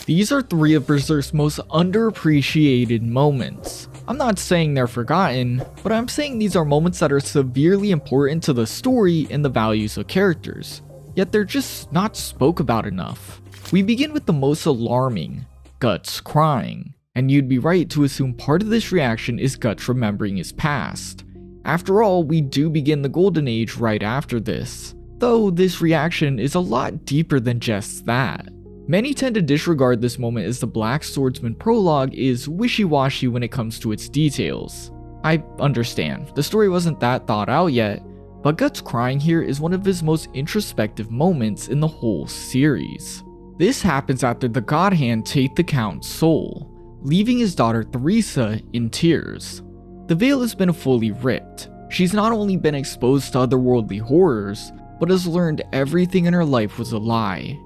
These are three of Berserk's most underappreciated moments. I'm not saying they're forgotten, but I'm saying these are moments that are severely important to the story and the values of characters, yet they're just not spoke about enough. We begin with the most alarming, Guts crying, and you'd be right to assume part of this reaction is Guts remembering his past. After all, we do begin the Golden Age right after this, though this reaction is a lot deeper than just that. Many tend to disregard this moment as the Black Swordsman prologue is wishy-washy when it comes to its details. I understand, the story wasn't that thought out yet, but Guts crying here is one of his most introspective moments in the whole series. This happens after the God Hand take the Count's soul, leaving his daughter Theresa in tears. The veil has been fully ripped. She's not only been exposed to otherworldly horrors, but has learned everything in her life was a lie.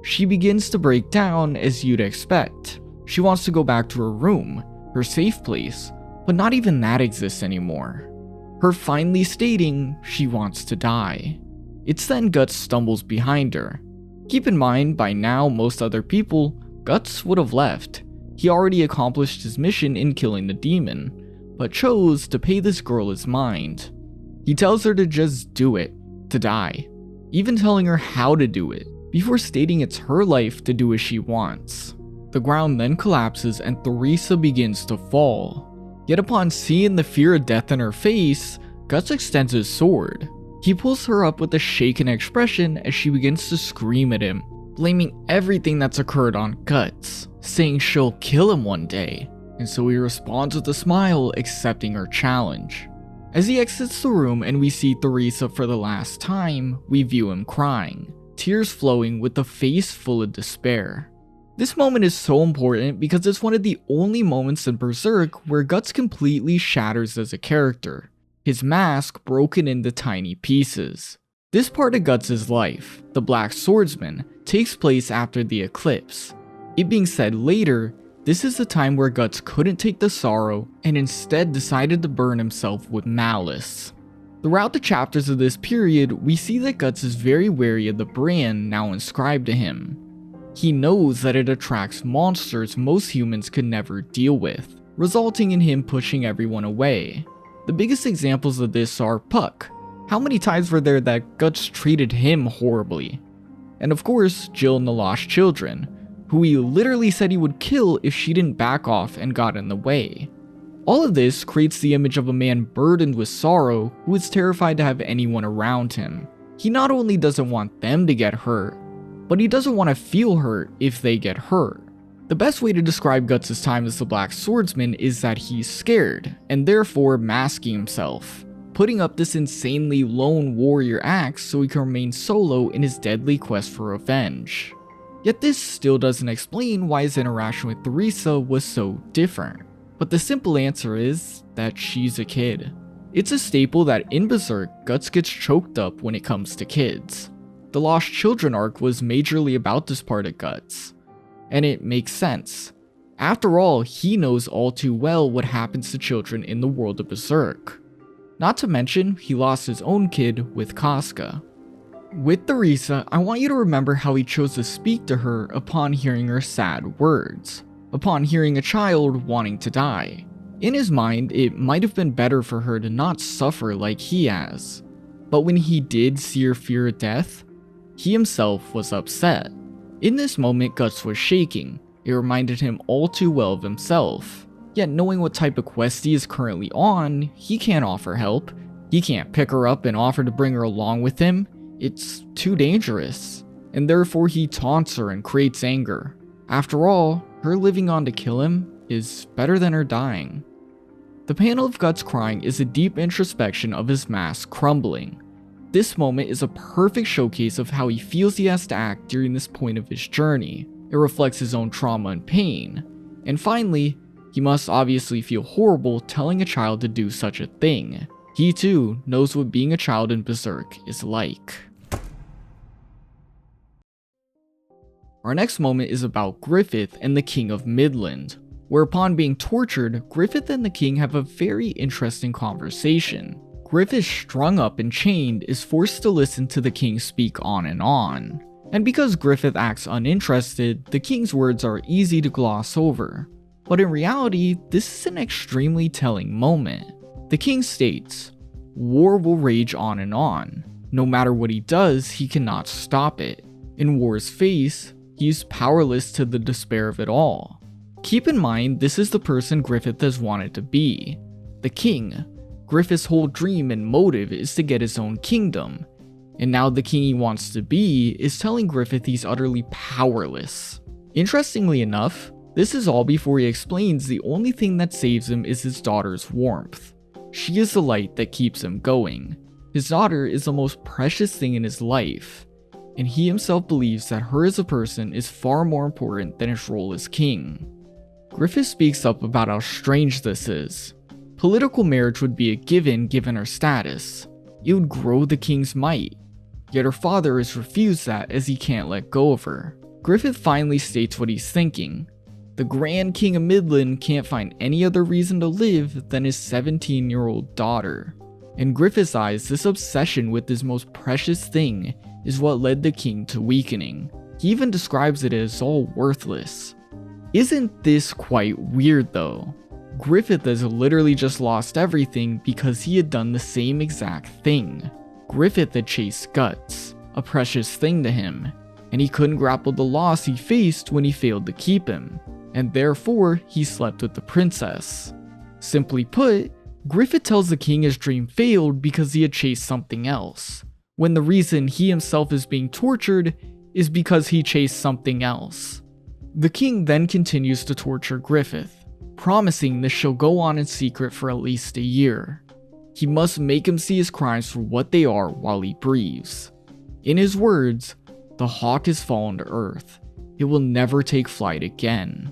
She begins to break down as you'd expect. She wants to go back to her room, her safe place, but not even that exists anymore. Her finally stating she wants to die. It's then Guts stumbles behind her. Keep in mind, by now most other people, Guts would have left. He already accomplished his mission in killing the demon, but chose to pay this girl his mind. He tells her to just do it, to die, even telling her how to do it, before stating it's her life to do as she wants. The ground then collapses and Theresa begins to fall. Yet upon seeing the fear of death in her face, Guts extends his sword. He pulls her up with a shaken expression as she begins to scream at him, blaming everything that's occurred on Guts, saying she'll kill him one day, and so he responds with a smile, accepting her challenge. As he exits the room and we see Theresa for the last time, we view him crying, tears flowing with a face full of despair. This moment is so important because it's one of the only moments in Berserk where Guts completely shatters as a character, his mask broken into tiny pieces. This part of Guts' life, the Black Swordsman, takes place after the eclipse. It being said later, this is the time where Guts couldn't take the sorrow and instead decided to burn himself with malice. Throughout the chapters of this period, we see that Guts is very wary of the brand now inscribed to him. He knows that it attracts monsters most humans could never deal with, resulting in him pushing everyone away. The biggest examples of this are Puck. How many times were there that Guts treated him horribly? And of course, Jill and the Lost Children, who he literally said he would kill if she didn't back off and got in the way. All of this creates the image of a man burdened with sorrow who is terrified to have anyone around him. He not only doesn't want them to get hurt, but he doesn't want to feel hurt if they get hurt. The best way to describe Guts' time as the Black Swordsman is that he's scared, and therefore masking himself, putting up this insanely lone warrior act so he can remain solo in his deadly quest for revenge. Yet this still doesn't explain why his interaction with Theresa was so different. But the simple answer is that she's a kid. It's a staple that in Berserk, Guts gets choked up when it comes to kids. The Lost Children arc was majorly about this part of Guts, and it makes sense. After all, he knows all too well what happens to children in the world of Berserk. Not to mention, he lost his own kid with Casca. With Theresa, I want you to remember how he chose to speak to her upon hearing her sad words. Upon hearing a child wanting to die. In his mind, it might have been better for her to not suffer like he has. But when he did see her fear of death, he himself was upset. In this moment, Guts was shaking. It reminded him all too well of himself. Yet knowing what type of quest he is currently on, he can't offer help. He can't pick her up and offer to bring her along with him. It's too dangerous. And therefore he taunts her and creates anger. After all, her living on to kill him is better than her dying. The panel of Guts crying is a deep introspection of his mask crumbling. This moment is a perfect showcase of how he feels he has to act during this point of his journey. It reflects his own trauma and pain. And finally, he must obviously feel horrible telling a child to do such a thing. He too knows what being a child in Berserk is like. Our next moment is about Griffith and the King of Midland, where upon being tortured, Griffith and the king have a very interesting conversation. Griffith, strung up and chained, is forced to listen to the king speak on and on. And because Griffith acts uninterested, the king's words are easy to gloss over. But in reality, this is an extremely telling moment. The king states, "War will rage on and on. No matter what he does, he cannot stop it. In war's face, he is powerless to the despair of it all." Keep in mind, this is the person Griffith has wanted to be. The king. Griffith's whole dream and motive is to get his own kingdom. And now the king he wants to be is telling Griffith he's utterly powerless. Interestingly enough, this is all before he explains the only thing that saves him is his daughter's warmth. She is the light that keeps him going. His daughter is the most precious thing in his life, and he himself believes that her as a person is far more important than his role as king. Griffith speaks up about how strange this is. Political marriage would be a given her status. It would grow the king's might. Yet her father has refused that as he can't let go of her. Griffith finally states what he's thinking. The Grand King of Midland can't find any other reason to live than his 17-year-old daughter. In Griffith's eyes, this obsession with his most precious thing is what led the king to weakening. He even describes it as all worthless. Isn't this quite weird though? Griffith has literally just lost everything because he had done the same exact thing. Griffith had chased Guts, a precious thing to him, and he couldn't grapple the loss he faced when he failed to keep him, and therefore he slept with the princess. Simply put, Griffith tells the king his dream failed because he had chased something else, when the reason he himself is being tortured is because he chased something else. The king then continues to torture Griffith, promising this shall go on in secret for at least a year. He must make him see his crimes for what they are while he breathes. In his words, "The hawk has fallen to earth. It will never take flight again."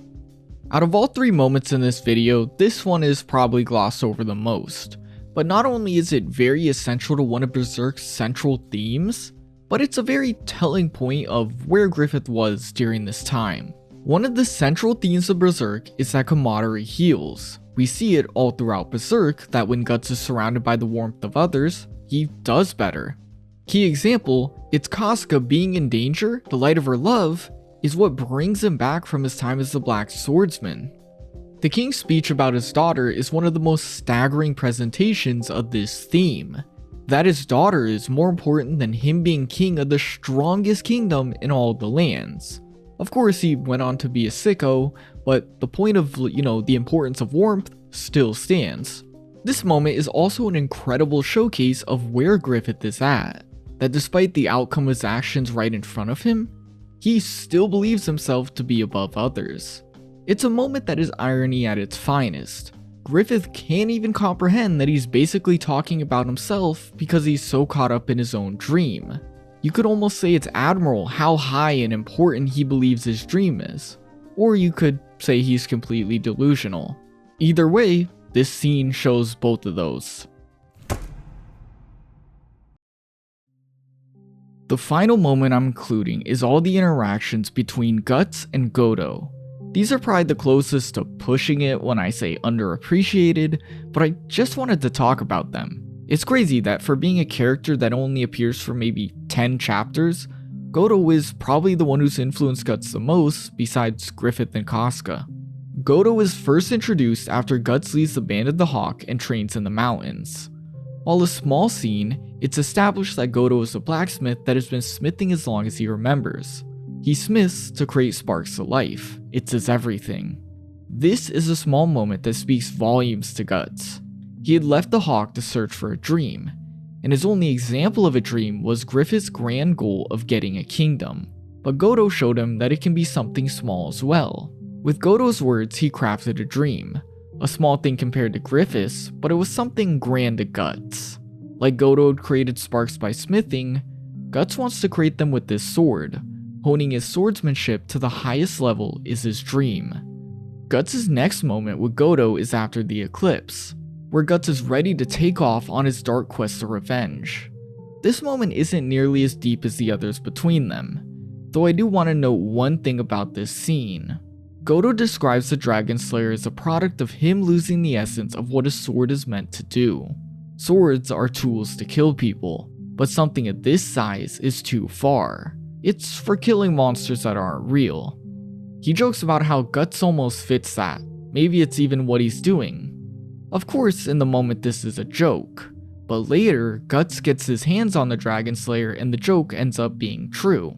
Out of all three moments in this video, this one is probably glossed over the most. But not only is it very essential to one of Berserk's central themes, but it's a very telling point of where Griffith was during this time. One of the central themes of Berserk is that camaraderie heals. We see it all throughout Berserk that when Guts is surrounded by the warmth of others, he does better. Key example, it's Casca being in danger, the light of her love, is what brings him back from his time as the Black Swordsman. The king's speech about his daughter is one of the most staggering presentations of this theme. That his daughter is more important than him being king of the strongest kingdom in all the lands. Of course, he went on to be a sicko, but the point of, the importance of warmth still stands. This moment is also an incredible showcase of where Griffith is at, that despite the outcome of his actions right in front of him, he still believes himself to be above others. It's a moment that is irony at its finest. Griffith can't even comprehend that he's basically talking about himself because he's so caught up in his own dream. You could almost say it's admirable how high and important he believes his dream is. Or you could say he's completely delusional. Either way, this scene shows both of those. The final moment I'm including is all the interactions between Guts and Godo. These are probably the closest to pushing it when I say underappreciated, but I just wanted to talk about them. It's crazy that for being a character that only appears for maybe 10 chapters, Godo is probably the one who's influenced Guts the most besides Griffith and Casca. Godo is first introduced after Guts leaves the Band of the Hawk and trains in the mountains. While a small scene, it's established that Godo is a blacksmith that has been smithing as long as he remembers. He smiths to create sparks to life. It's his everything. This is a small moment that speaks volumes to Guts. He had left the Hawk to search for a dream, and his only example of a dream was Griffith's grand goal of getting a kingdom. But Godo showed him that it can be something small as well. With Godo's words, he crafted a dream. A small thing compared to Griffith's, but it was something grand to Guts. Like Godo had created sparks by smithing, Guts wants to create them with this sword. Honing his swordsmanship to the highest level is his dream. Guts' next moment with Godo is after the eclipse, where Guts is ready to take off on his dark quest of revenge. This moment isn't nearly as deep as the others between them, though I do want to note one thing about this scene. Godo describes the Dragon Slayer as a product of him losing the essence of what a sword is meant to do. Swords are tools to kill people, but something of this size is too far. It's for killing monsters that aren't real. He jokes about how Guts almost fits that. Maybe it's even what he's doing. Of course, in the moment this is a joke, but later, Guts gets his hands on the Dragon Slayer and the joke ends up being true.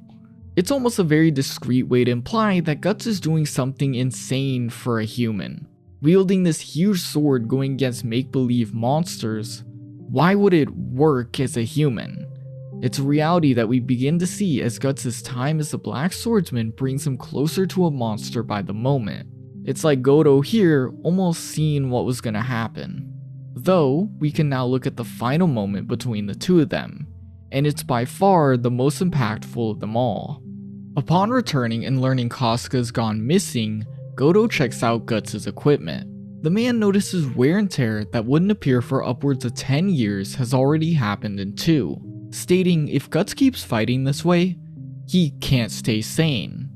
It's almost a very discreet way to imply that Guts is doing something insane for a human. Wielding this huge sword going against make-believe monsters, why would it work as a human? It's a reality that we begin to see as Guts' time as the Black Swordsman brings him closer to a monster by the moment. It's like Godo here almost seeing what was gonna happen. Though, we can now look at the final moment between the two of them, and it's by far the most impactful of them all. Upon returning and learning Casca's gone missing, Godo checks out Guts' equipment. The man notices wear and tear that wouldn't appear for upwards of 10 years has already happened in 2, stating if Guts keeps fighting this way, he can't stay sane.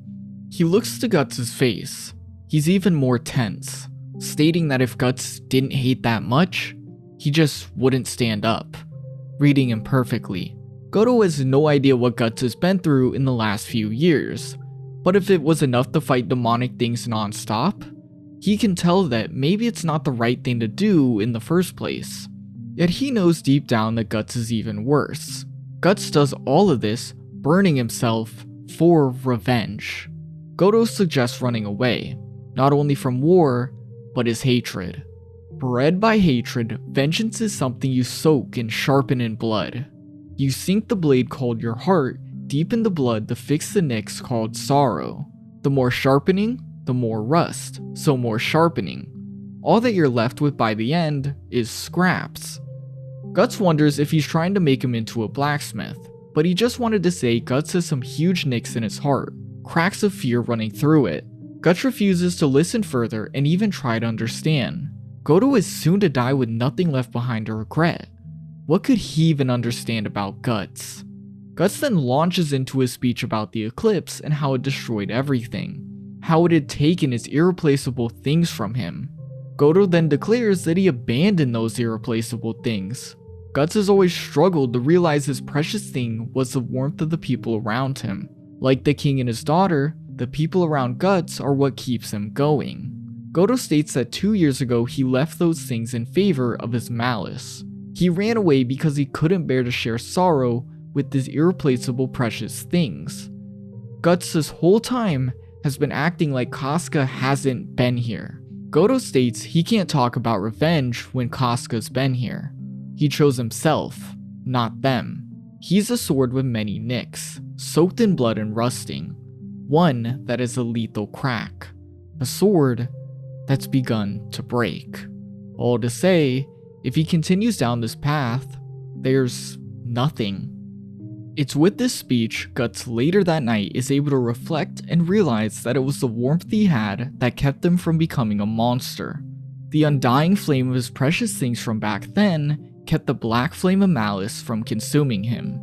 He looks to Guts' face. He's even more tense, stating that if Guts didn't hate that much, he just wouldn't stand up. Reading him perfectly. Godo has no idea what Guts has been through in the last few years, but if it was enough to fight demonic things non-stop, he can tell that maybe it's not the right thing to do in the first place. Yet he knows deep down that Guts is even worse. Guts does all of this, burning himself for revenge. Godo suggests running away, not only from war, but his hatred. Bred by hatred, vengeance is something you soak and sharpen in blood. You sink the blade called your heart deep in the blood to fix the nicks called sorrow. The more sharpening, the more rust, so more sharpening. All that you're left with by the end is scraps. Guts wonders if he's trying to make him into a blacksmith, but he just wanted to say Guts has some huge nicks in his heart, cracks of fear running through it. Guts refuses to listen further and even try to understand. Godo is soon to die with nothing left behind to regret. What could he even understand about Guts? Guts then launches into his speech about the eclipse and how it destroyed everything, how it had taken his irreplaceable things from him. Godo then declares that he abandoned those irreplaceable things. Guts has always struggled to realize his precious thing was the warmth of the people around him. Like the king and his daughter, the people around Guts are what keeps him going. Godo states that 2 years ago he left those things in favor of his malice. He ran away because he couldn't bear to share sorrow with his irreplaceable precious things. Guts this whole time has been acting like Casca hasn't been here. Godo states he can't talk about revenge when Casca's been here. He chose himself, not them. He's a sword with many nicks, soaked in blood and rusting. One that is a lethal crack. A sword that's begun to break. All to say, if he continues down this path, there's nothing. It's with this speech, Guts later that night is able to reflect and realize that it was the warmth he had that kept him from becoming a monster. The undying flame of his precious things from back then kept the black flame of malice from consuming him.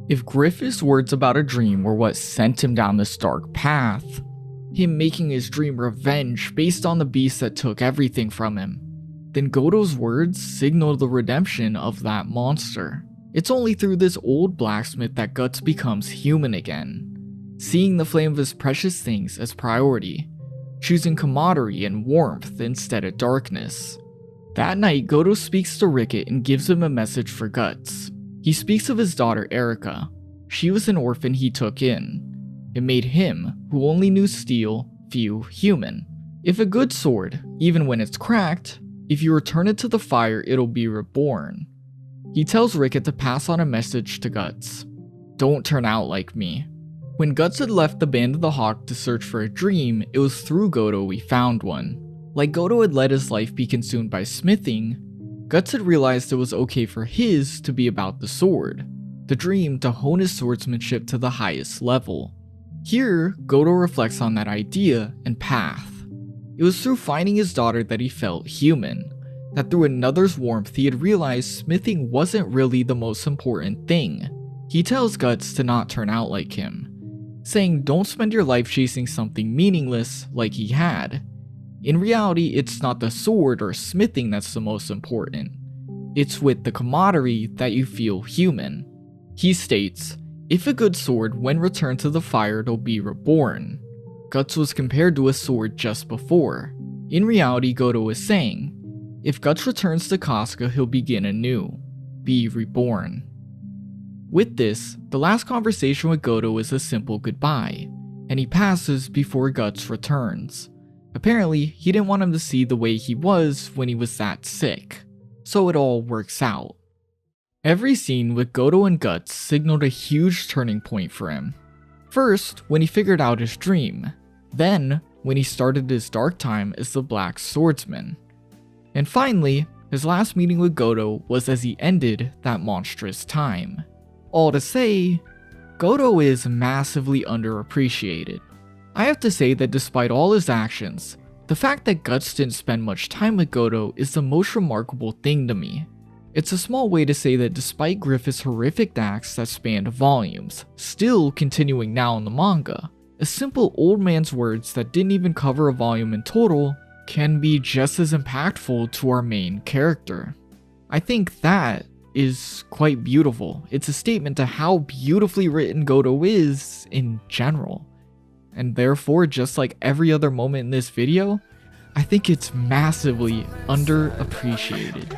If Griffith's words about a dream were what sent him down this dark path, him making his dream revenge based on the beast that took everything from him, then Godo's words signal the redemption of that monster. It's only through this old blacksmith that Guts becomes human again, seeing the flame of his precious things as priority, choosing camaraderie and warmth instead of darkness. That night, Godo speaks to Ricket and gives him a message for Guts. He speaks of his daughter Erica. She was an orphan he took in. It made him, who only knew steel, feel human. If a good sword, even when it's cracked, if you return it to the fire, it'll be reborn. He tells Ricket to pass on a message to Guts. Don't turn out like me. When Guts had left the Band of the Hawk to search for a dream, it was through Godo we found one. Like Godo had let his life be consumed by smithing, Guts had realized it was okay for his to be about the sword, the dream to hone his swordsmanship to the highest level. Here, Godo reflects on that idea and path. It was through finding his daughter that he felt human, that through another's warmth he had realized smithing wasn't really the most important thing. He tells Guts to not turn out like him, saying don't spend your life chasing something meaningless like he had. In reality, it's not the sword or smithing that's the most important. It's with the camaraderie that you feel human. He states, If a good sword, when returned to the fire, it'll be reborn. Guts was compared to a sword just before. In reality, Godo is saying, if Guts returns to Casca, he'll begin anew, be reborn. With this, the last conversation with Godo is a simple goodbye, and he passes before Guts returns. Apparently, he didn't want him to see the way he was when he was that sick, so it all works out. Every scene with Godo and Guts signaled a huge turning point for him. First, when he figured out his dream, then when he started his dark time as the Black Swordsman, and finally, his last meeting with Godo was as he ended that monstrous time. All to say, Godo is massively underappreciated. I have to say that despite all his actions, the fact that Guts didn't spend much time with Godo is the most remarkable thing to me. It's a small way to say that despite Griffith's horrific acts that spanned volumes, still continuing now in the manga, a simple old man's words that didn't even cover a volume in total can be just as impactful to our main character. I think that is quite beautiful. It's a statement to how beautifully written Godo is in general. And therefore, just like every other moment in this video, I think it's massively underappreciated.